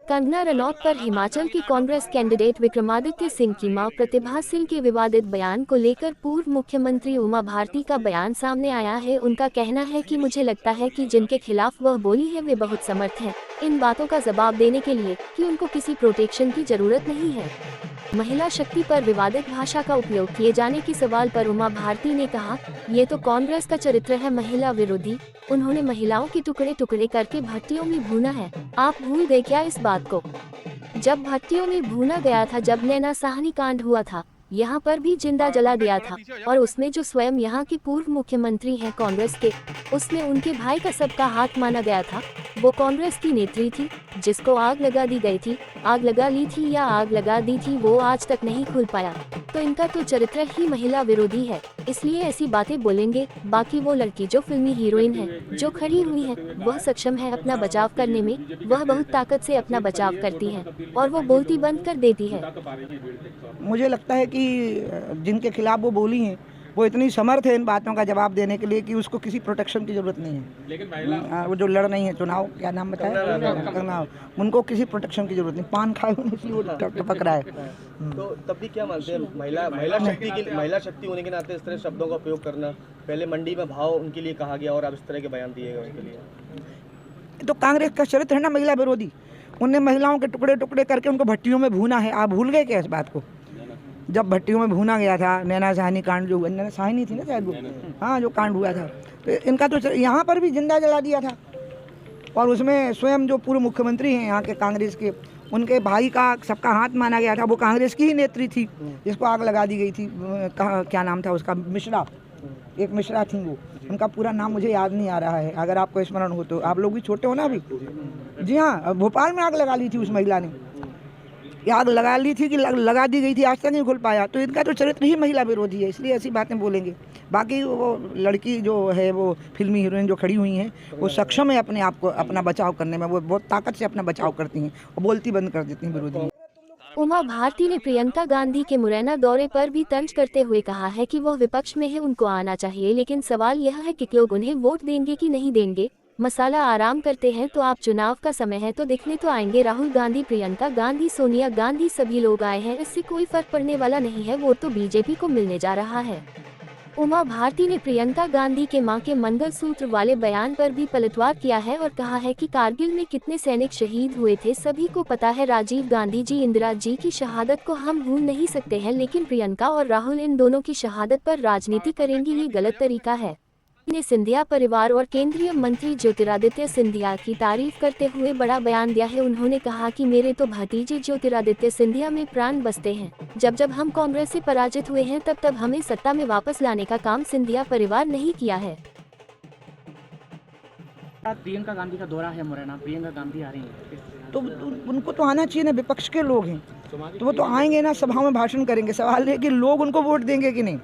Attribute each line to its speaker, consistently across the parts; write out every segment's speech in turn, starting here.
Speaker 1: कंगना रनौत पर हिमाचल के कांग्रेस कैंडिडेट विक्रमादित्य सिंह की मां प्रतिभा सिंह के विवादित बयान को लेकर पूर्व मुख्यमंत्री उमा भारती का बयान सामने आया है। उनका कहना है कि मुझे लगता है कि जिनके खिलाफ वह बोली है वे बहुत समर्थ हैं इन बातों का जवाब देने के लिए कि उनको किसी प्रोटेक्शन की जरूरत नहीं है। महिला शक्ति पर विवादित भाषा का उपयोग किए जाने के सवाल पर उमा भारती ने कहा, ये तो कांग्रेस का चरित्र है महिला विरोधी। उन्होंने महिलाओं के टुकड़े टुकड़े करके भट्टियों में भूना है। आप भूल गए क्या इस बात को? जब भट्टियों में भूना गया था, जब नैना साहनी कांड हुआ था, यहाँ पर भी जिंदा जला दिया था और उसमें जो स्वयं यहाँ के पूर्व मुख्यमंत्री हैं कांग्रेस के, उसमें उनके भाई का सबका हाथ माना गया था। वो कांग्रेस की नेत्री थी जिसको आग लगा दी गई थी। आग लगा ली थी या आग लगा दी थी वो आज तक नहीं खुल पाया। तो इनका तो चरित्र ही महिला विरोधी है, इसलिए ऐसी बातें बोलेंगे। बाकी वो लड़की जो फिल्मी हीरोइन है, जो खड़ी हुई है, वह सक्षम है अपना बचाव करने में। वह बहुत ताकत से अपना बचाव करती है और वो बोलती बंद कर देती है।
Speaker 2: मुझे लगता है कि जिनके खिलाफ वो बोली हैं वो इतनी समर्थ है इन बातों का जवाब देने के लिए कि उसको किसी प्रोटेक्शन की जरूरत नहीं है। लेकिन वो जो लड़ रही है चुनाव, क्या नाम बताया, कंगना, उनको किसी प्रोटेक्शन की जरूरत नहीं। पान खाए इसलिए वो टपक रहा है।
Speaker 3: तो तब भी क्या मानते हैं महिला शक्ति होने के नाते इस तरह शब्दों का उपयोग करना? पहले मंडी में भाव उनके लिए कहा गया और अब इस तरह के बयान दिए गए उनके लिए।
Speaker 2: तो कांग्रेस का चरित्र है ना महिला विरोधी। उनने महिलाओं के टुकड़े टुकड़े करके उनको भट्टियों में भूना है। आप भूल गए क्या इस बात को? जब भट्टियों में भूना गया था, नैना साहनी कांड जो हुआ, नैना साहनी थी ना शायद वो, हाँ, जो कांड हुआ था, तो इनका तो यहाँ पर भी जिंदा जला दिया था। और उसमें स्वयं जो पूर्व मुख्यमंत्री हैं यहाँ के कांग्रेस के, उनके भाई का सबका हाथ माना गया था। वो कांग्रेस की ही नेत्री थी जिसको आग लगा दी गई थी। क्या नाम था उसका? मिश्रा, एक मिश्रा थी वो। उनका पूरा नाम मुझे याद नहीं आ रहा है, अगर आपको स्मरण हो तो। आप लोग भी छोटे हो ना अभी। जी हाँ, भोपाल में आग लगा ली थी उस महिला ने। आग लगा ली थी कि लगा दी गई थी, आज तक नहीं खुल पाया। तो इनका तो चरित्र ही महिला विरोधी है, इसलिए ऐसी बातें बोलेंगे। बाकी वो लड़की जो है, वो फिल्मी हीरोइन जो खड़ी हुई हैं, वो सक्षम है अपने आप को अपना बचाव करने में। वो बहुत ताकत से अपना बचाव करती हैं और बोलती बंद कर देती हैं विरोधी।
Speaker 1: उमा भारती ने प्रियंका गांधी के मुरैना दौरे पर भी तंज करते हुए कहा है कि वह विपक्ष में है, उनको आना चाहिए, लेकिन सवाल यह है कि लोग उन्हें वोट देंगे कि नहीं देंगे। मसाला आराम करते हैं तो आप चुनाव का समय है तो दिखने तो आएंगे। राहुल गांधी, प्रियंका गांधी, सोनिया गांधी, सभी लोग आए हैं, इससे कोई फर्क पड़ने वाला नहीं है। वोट तो बीजेपी को मिलने जा रहा है। उमा भारती ने प्रियंका गांधी के मां के मंगलसूत्र वाले बयान पर भी पलटवार किया है और कहा है कि कारगिल में कितने सैनिक शहीद हुए थे सभी को पता है। राजीव गांधी जी, इंदिरा जी की शहादत को हम भूल नहीं सकते हैं, लेकिन प्रियंका और राहुल इन दोनों की शहादत पर राजनीति करेंगे, ये गलत तरीका है। ने सिंधिया परिवार और केंद्रीय मंत्री ज्योतिरादित्य सिंधिया की तारीफ करते हुए बड़ा बयान दिया है। उन्होंने कहा कि मेरे तो भतीजे ज्योतिरादित्य सिंधिया में प्राण बसते हैं। जब हम कांग्रेस से पराजित हुए हैं तब हमें सत्ता में वापस लाने का काम सिंधिया परिवार नहीं किया है।
Speaker 4: प्रियंका गांधी का दौरा है मुरैना, प्रियंका गांधी आ रही है
Speaker 2: तो उनको तो आना चाहिए ना, विपक्ष के लोग हैं तो वो तो आएंगे ना, सभाओं में भाषण करेंगे। सवाल है कि लोग उनको वोट देंगे कि नहीं।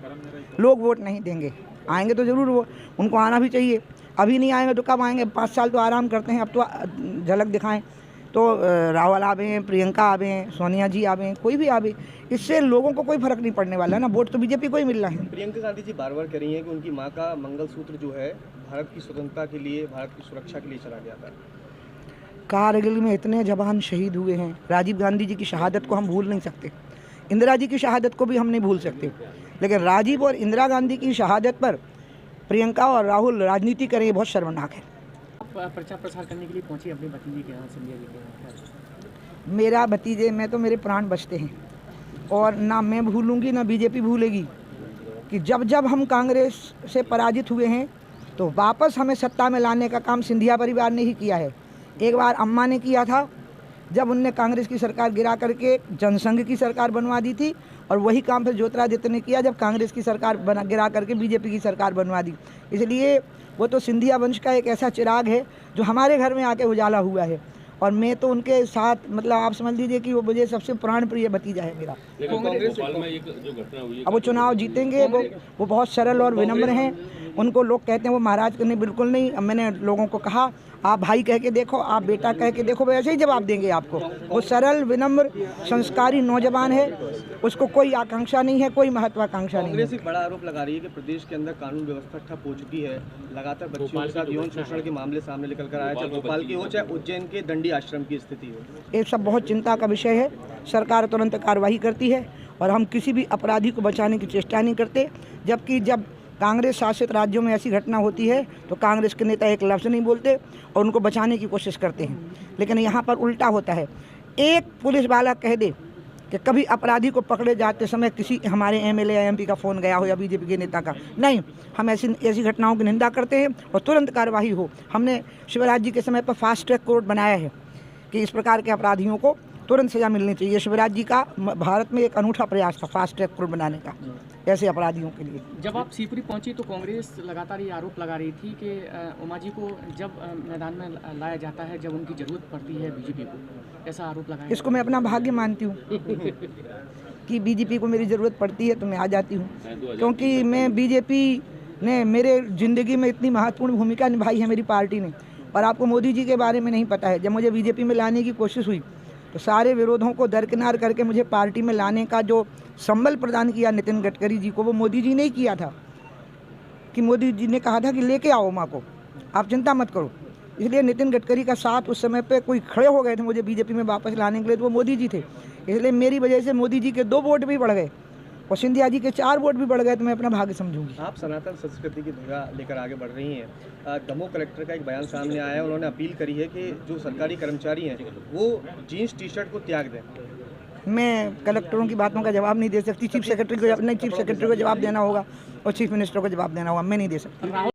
Speaker 2: लोग वोट नहीं देंगे, आएंगे तो ज़रूर। वो उनको आना भी चाहिए। अभी नहीं आएंगे तो कब आएंगे? 5 साल तो आराम करते हैं, अब तो झलक दिखाएं। तो राहुल आवे, प्रियंका आवे, सोनिया जी आवे, कोई भी आवे, इससे लोगों को कोई फर्क नहीं पड़ने वाला है ना। वोट तो बीजेपी को ही मिल रहा है।
Speaker 3: प्रियंका गांधी जी बार बार कह रही हैं कि उनकी मां का मंगलसूत्र जो है भारत की स्वतंत्रता के लिए, भारत की सुरक्षा के लिए चला गया था।
Speaker 2: कारगिल में इतने जवान शहीद हुए हैं। राजीव गांधी जी की शहादत को हम भूल नहीं सकते, इंदिरा जी की शहादत को भी हम नहीं भूल सकते, लेकिन राजीव और इंदिरा गांधी की शहादत पर प्रियंका और राहुल राजनीति करें, बहुत शर्मनाक है।
Speaker 4: प्रचार प्रसार करने के लिए पहुंची अपने भतीजे के यहाँ, सिंधिया जी के यहाँ।
Speaker 2: मेरा भतीजे, मैं तो मेरे प्राण बचते हैं और ना मैं भूलूंगी ना बीजेपी भूलेगी कि जब हम कांग्रेस से पराजित हुए हैं तो वापस हमें सत्ता में लाने का काम सिंधिया परिवार ने ही किया है। एक बार अम्मा ने किया था जब उनने कांग्रेस की सरकार गिरा करके जनसंघ की सरकार बनवा दी थी, और वही काम फिर ज्योतिरादित्य ने किया जब कांग्रेस की सरकार गिरा करके बीजेपी की सरकार बनवा दी। इसलिए वो तो सिंधिया वंश का एक ऐसा चिराग है जो हमारे घर में आके उजाला हुआ है, और मैं तो उनके साथ, मतलब आप समझ लीजिए कि वो मुझे सबसे प्राण प्रिय भतीजा है मेरा।
Speaker 5: लेकिन कांग्रेस भोपाल में जो घटना हुई है,
Speaker 2: अब वो चुनाव जीतेंगे, वो बहुत सरल और विनम्र हैं। उनको लोग कहते हैं वो महाराज करने, बिल्कुल नहीं। अब मैंने लोगों को कहा आप भाई कह के देखो, आप बेटा कह के देखो, वैसे ही जवाब देंगे आपको। वो सरल, विनम्र, संस्कारी नौजवान है, उसको कोई आकांक्षा नहीं है, कोई महत्वाकांक्षा नहीं है।
Speaker 3: कांग्रेस एक बड़ा आरोप लगा रही है कि प्रदेश के अंदर कानून व्यवस्था ठप हो चुकी है। लगातार बच्चियों के साथ यौन शोषण के मामले सामने निकल कर आए, चाहे भोपाल की हो चाहे उज्जैन के दंडी आश्रम की स्थिति हो।
Speaker 2: ये सब बहुत चिंता का विषय है। सरकार तुरंत कार्रवाई करती है और हम किसी भी अपराधी को बचाने की चेष्टा नहीं करते। जबकि जब कांग्रेस शासित राज्यों में ऐसी घटना होती है तो कांग्रेस के नेता एक लफ्ज़ नहीं बोलते और उनको बचाने की कोशिश करते हैं। लेकिन यहाँ पर उल्टा होता है। एक पुलिस वाला कह दे कि कभी अपराधी को पकड़े जाते समय किसी हमारे एमएलए या एमपी का फ़ोन गया हो या बीजेपी के नेता का, नहीं, हम ऐसी घटनाओं की निंदा करते हैं और तुरंत कार्रवाई हो। हमने शिवराज जी के समय पर फास्ट ट्रैक कोर्ट बनाया है कि इस प्रकार के अपराधियों को तुरंत सजा मिलनी चाहिए। शिवराज जी का भारत में एक अनूठा प्रयास था फास्ट ट्रैक कोर्ट बनाने का ऐसे अपराधियों के लिए।
Speaker 4: जब आप शिवपुरी पहुंची तो कांग्रेस लगातार ये आरोप लगा रही थी कि उमा जी को जब मैदान में लाया जाता है जब उनकी ज़रूरत पड़ती है बीजेपी को, ऐसा आरोप लगाया।
Speaker 2: इसको मैं अपना भाग्य मानती हूँ कि बीजेपी को मेरी ज़रूरत पड़ती है तो मैं आ जाती हूँ, क्योंकि मैं बीजेपी ने मेरे ज़िंदगी में इतनी महत्वपूर्ण भूमिका निभाई है मेरी पार्टी ने। और आपको मोदी जी के बारे में नहीं पता है, जब मुझे बीजेपी में लाने की कोशिश हुई तो सारे विरोधों को दरकिनार करके मुझे पार्टी में लाने का जो संबल प्रदान किया नितिन गडकरी जी को, वो मोदी जी ने ही किया था। कि मोदी जी ने कहा था कि लेके आओ माँ को, आप चिंता मत करो। इसलिए नितिन गडकरी का साथ उस समय पे कोई खड़े हो गए थे मुझे बीजेपी में वापस लाने के लिए, तो वो मोदी जी थे। इसलिए मेरी वजह से मोदी जी के 2 वोट भी बढ़ गए और सिंधिया जी के 4 वोट भी बढ़ गए, तो मैं अपना भाग्य समझूंगी।
Speaker 3: आप सनातन संस्कृति की धुरा लेकर आगे बढ़ रही हैं। दमोह कलेक्टर का एक बयान सामने आया है, उन्होंने अपील करी है कि जो सरकारी कर्मचारी हैं वो जीन्स टी शर्ट को त्याग दें।
Speaker 2: मैं कलेक्टरों की बातों का जवाब नहीं दे सकती। चीफ सेक्रेटरी को जवाब देना होगा और चीफ मिनिस्टर को जवाब देना होगा, मैं नहीं दे सकती।